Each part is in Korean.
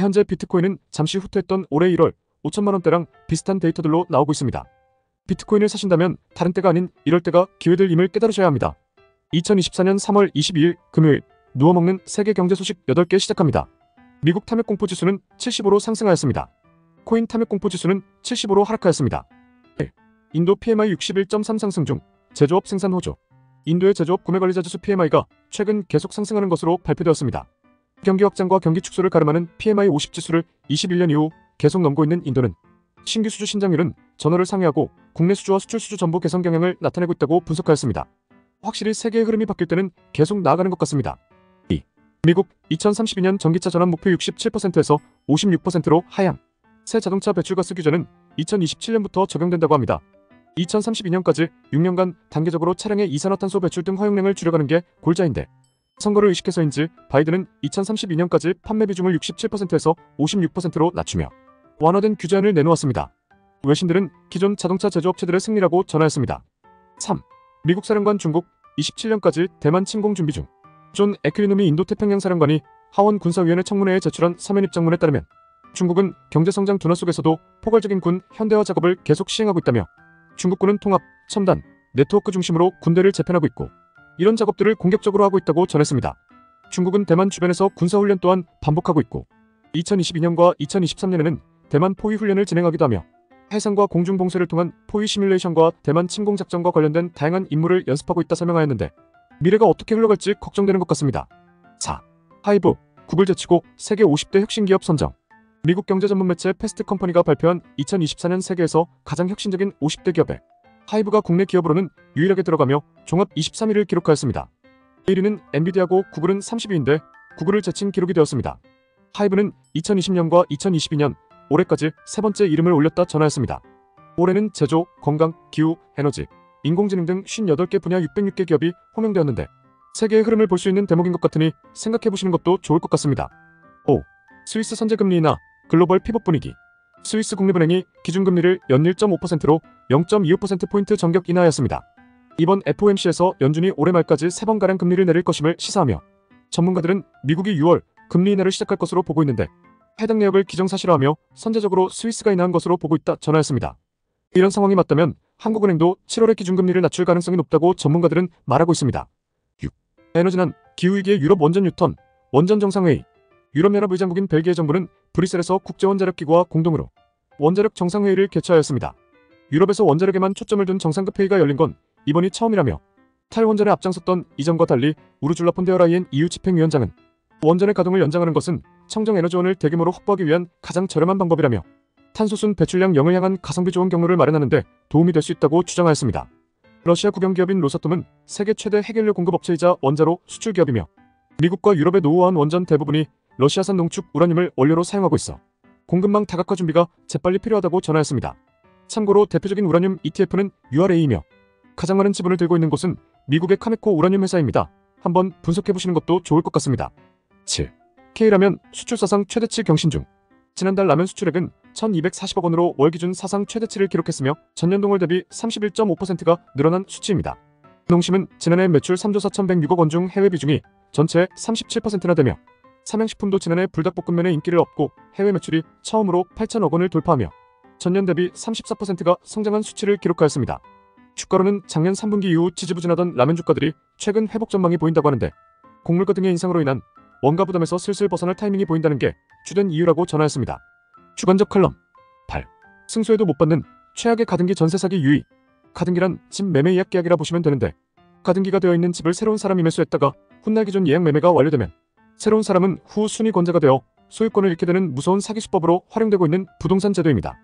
현재 비트코인은 잠시 후퇴했던 올해 1월 5천만 원대랑 비슷한 데이터들로 나오고 있습니다. 비트코인을 사신다면 다른 때가 아닌 이럴 때가 기회들임을 깨달으셔야 합니다. 2024년 3월 22일 금요일 누워먹는 세계 경제 소식 8개 시작합니다. 미국 탐욕공포 지수는 75로 상승하였습니다. 코인 탐욕공포 지수는 75로 하락하였습니다. 인도 PMI 61.3 상승 중 제조업 생산 호조. 인도의 제조업 구매관리자 지수 PMI가 최근 계속 상승하는 것으로 발표되었습니다. 경기 확장과 경기 축소를 가름하는 PMI 50 지수를 21년 이후 계속 넘고 있는 인도는 신규 수주 신장률은 전월을 상회하고 국내 수주와 수출 수주 전부 개선 경향을 나타내고 있다고 분석하였습니다. 확실히 세계의 흐름이 바뀔 때는 계속 나아가는 것 같습니다. 미국 2032년 전기차 전환 목표 67%에서 56%로 하향. 새 자동차 배출가스 규제는 2027년부터 적용된다고 합니다. 2032년까지 6년간 단계적으로 차량의 이산화탄소 배출 등 허용량을 줄여가는 게 골자인데 선거를 의식해서인지 바이든은 2032년까지 판매 비중을 67%에서 56%로 낮추며 완화된 규제안을 내놓았습니다. 외신들은 기존 자동차 제조업체들의 승리라고 전하였습니다. 3. 미국 사령관 중국 27년까지 대만 침공 준비 중. 존 에크리노미 인도태평양 사령관이 하원 군사위원회 청문회에 제출한 사면 입장문에 따르면 중국은 경제성장 둔화 속에서도 포괄적인 군 현대화 작업을 계속 시행하고 있다며 중국군은 통합, 첨단, 네트워크 중심으로 군대를 재편하고 있고 이런 작업들을 공격적으로 하고 있다고 전했습니다. 중국은 대만 주변에서 군사훈련 또한 반복하고 있고 2022년과 2023년에는 대만 포위 훈련을 진행하기도 하며 해상과 공중 봉쇄를 통한 포위 시뮬레이션과 대만 침공 작전과 관련된 다양한 임무를 연습하고 있다 설명하였는데 미래가 어떻게 흘러갈지 걱정되는 것 같습니다. 4. 하이브, 구글 제치고 세계 50대 혁신기업 선정. 미국 경제 전문 매체 패스트 컴퍼니가 발표한 2024년 세계에서 가장 혁신적인 50대 기업에 하이브가 국내 기업으로는 유일하게 들어가며 종합 23위를 기록하였습니다. 1위는 엔비디아고 구글은 30위인데 구글을 제친 기록이 되었습니다. 하이브는 2020년과 2022년 올해까지 세 번째 이름을 올렸다 전하였습니다. 올해는 제조, 건강, 기후, 에너지, 인공지능 등 58개 분야 606개 기업이 호명되었는데 세계의 흐름을 볼 수 있는 대목인 것 같으니 생각해보시는 것도 좋을 것 같습니다. 5. 스위스 선제금리 인하, 글로벌 피벗 분위기. 스위스 국립은행이 기준금리를 연 1.5%로 0.25%포인트 전격 인하하였습니다. 이번 FOMC에서 연준이 올해 말까지 3번가량 금리를 내릴 것임을 시사하며 전문가들은 미국이 6월 금리 인하를 시작할 것으로 보고 있는데 해당 내역을 기정사실화하며 선제적으로 스위스가 인하한 것으로 보고 있다 전하였습니다. 이런 상황이 맞다면 한국은행도 7월에 기준금리를 낮출 가능성이 높다고 전문가들은 말하고 있습니다. 6. 에너지난, 기후위기의 유럽 원전 유턴, 원전 정상회의. 유럽연합 의장국인 벨기에 정부는 브뤼셀에서 국제원자력기구와 공동으로 원자력 정상회의를 개최하였습니다. 유럽에서 원자력에만 초점을 둔 정상급 회의가 열린 건 이번이 처음이라며 탈원전에 앞장섰던 이전과 달리 우르줄라 폰데어라이엔 EU 집행위원장은 원전의 가동을 연장하는 것은 청정에너지원을 대규모로 확보하기 위한 가장 저렴한 방법이라며 탄소순 배출량 0을 향한 가성비 좋은 경로를 마련하는 데 도움이 될 수 있다고 주장하였습니다. 러시아 국영기업인 로사톰은 세계 최대 핵연료 공급 업체이자 원자로 수출 기업이며 미국과 유럽의 노후화한 원전 대부분이 러시아산 농축 우라늄을 원료로 사용하고 있어 공급망 다각화 준비가 재빨리 필요하다고 전하였습니다. 참고로 대표적인 우라늄 ETF는 URA이며 가장 많은 지분을 들고 있는 곳은 미국의 카메코 우라늄 회사입니다. 한번 분석해보시는 것도 좋을 것 같습니다. 7. K라면 수출 사상 최대치 경신 중. 지난달 라면 수출액은 1240억 원으로 월 기준 사상 최대치를 기록했으며 전년 동월 대비 31.5%가 늘어난 수치입니다. 농심은 지난해 매출 3조 4,106억 원 중 해외 비중이 전체의 37%나 되며 삼양식품도 지난해 불닭볶음면의 인기를 얻고 해외 매출이 처음으로 8천억 원을 돌파하며 전년 대비 34%가 성장한 수치를 기록하였습니다. 주가로는 작년 3분기 이후 지지부진하던 라면 주가들이 최근 회복 전망이 보인다고 하는데 곡물가 등의 인상으로 인한 원가 부담에서 슬슬 벗어날 타이밍이 보인다는 게 주된 이유라고 전하였습니다. 주관적 칼럼 8. 승소해도 못 받는 최악의 가등기 전세 사기 유의. 가등기란 집 매매 예약 계약이라 보시면 되는데 가등기가 되어 있는 집을 새로운 사람이 매수했다가 훗날 기존 예약 매매가 완료되면 새로운 사람은 후 순위 권자가 되어 소유권을 잃게 되는 무서운 사기 수법으로 활용되고 있는 부동산 제도입니다.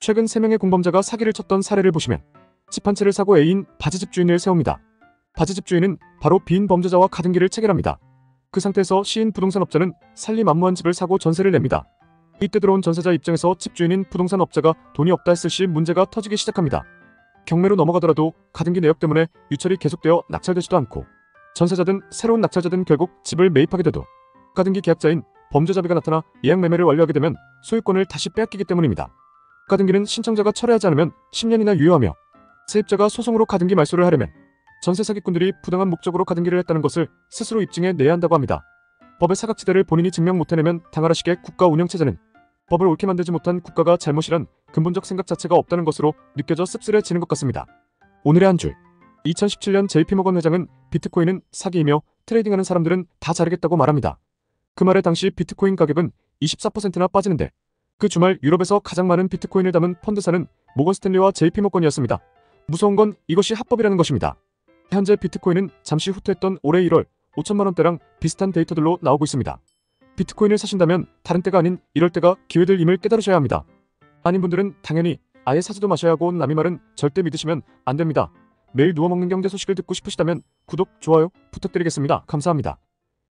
최근 3명의 공범자가 사기를 쳤던 사례를 보시면 집 한 채를 사고 A인 바지집 주인을 세웁니다. 바지집 주인은 바로 B인 범죄자와 가등기를 체결합니다. 그 상태에서 C인 부동산업자는 살림안무한 집을 사고 전세를 냅니다. 이때 들어온 전세자 입장에서 집주인인 부동산업자가 돈이 없다 했을 시 문제가 터지기 시작합니다. 경매로 넘어가더라도 가등기 내역 때문에 유찰이 계속되어 낙찰되지도 않고 전세자든 새로운 낙찰자든 결국 집을 매입하게 돼도 가등기 계약자인 범죄자비가 나타나 예약 매매를 완료하게 되면 소유권을 다시 빼앗기기 때문입니다. 가등기는 신청자가 철회하지 않으면 10년이나 유효하며 세입자가 소송으로 가등기 말소를 하려면 전세 사기꾼들이 부당한 목적으로 가등기를 했다는 것을 스스로 입증해 내야 한다고 합니다. 법의 사각지대를 본인이 증명 못해내면 당하라 식의 국가 운영체제는 법을 옳게 만들지 못한 국가가 잘못이란 근본적 생각 자체가 없다는 것으로 느껴져 씁쓸해지는 것 같습니다. 오늘의 한 줄. 2017년 JP모건 회장은 비트코인은 사기이며 트레이딩하는 사람들은 다 자르겠다고 말합니다. 그 말에 당시 비트코인 가격은 24%나 빠지는데 그 주말 유럽에서 가장 많은 비트코인을 담은 펀드사는 모건 스탠리와 JP모건이었습니다. 무서운 건 이것이 합법이라는 것입니다. 현재 비트코인은 잠시 후퇴했던 올해 1월 5천만 원대랑 비슷한 데이터들로 나오고 있습니다. 비트코인을 사신다면 다른 때가 아닌 이럴 때가 기회될 임을 깨달으셔야 합니다. 아닌 분들은 당연히 아예 사지도 마셔야 하고 남이 말은 절대 믿으시면 안 됩니다. 매일 누워 먹는 경제 소식을 듣고 싶으시다면 구독, 좋아요 부탁드리겠습니다. 감사합니다.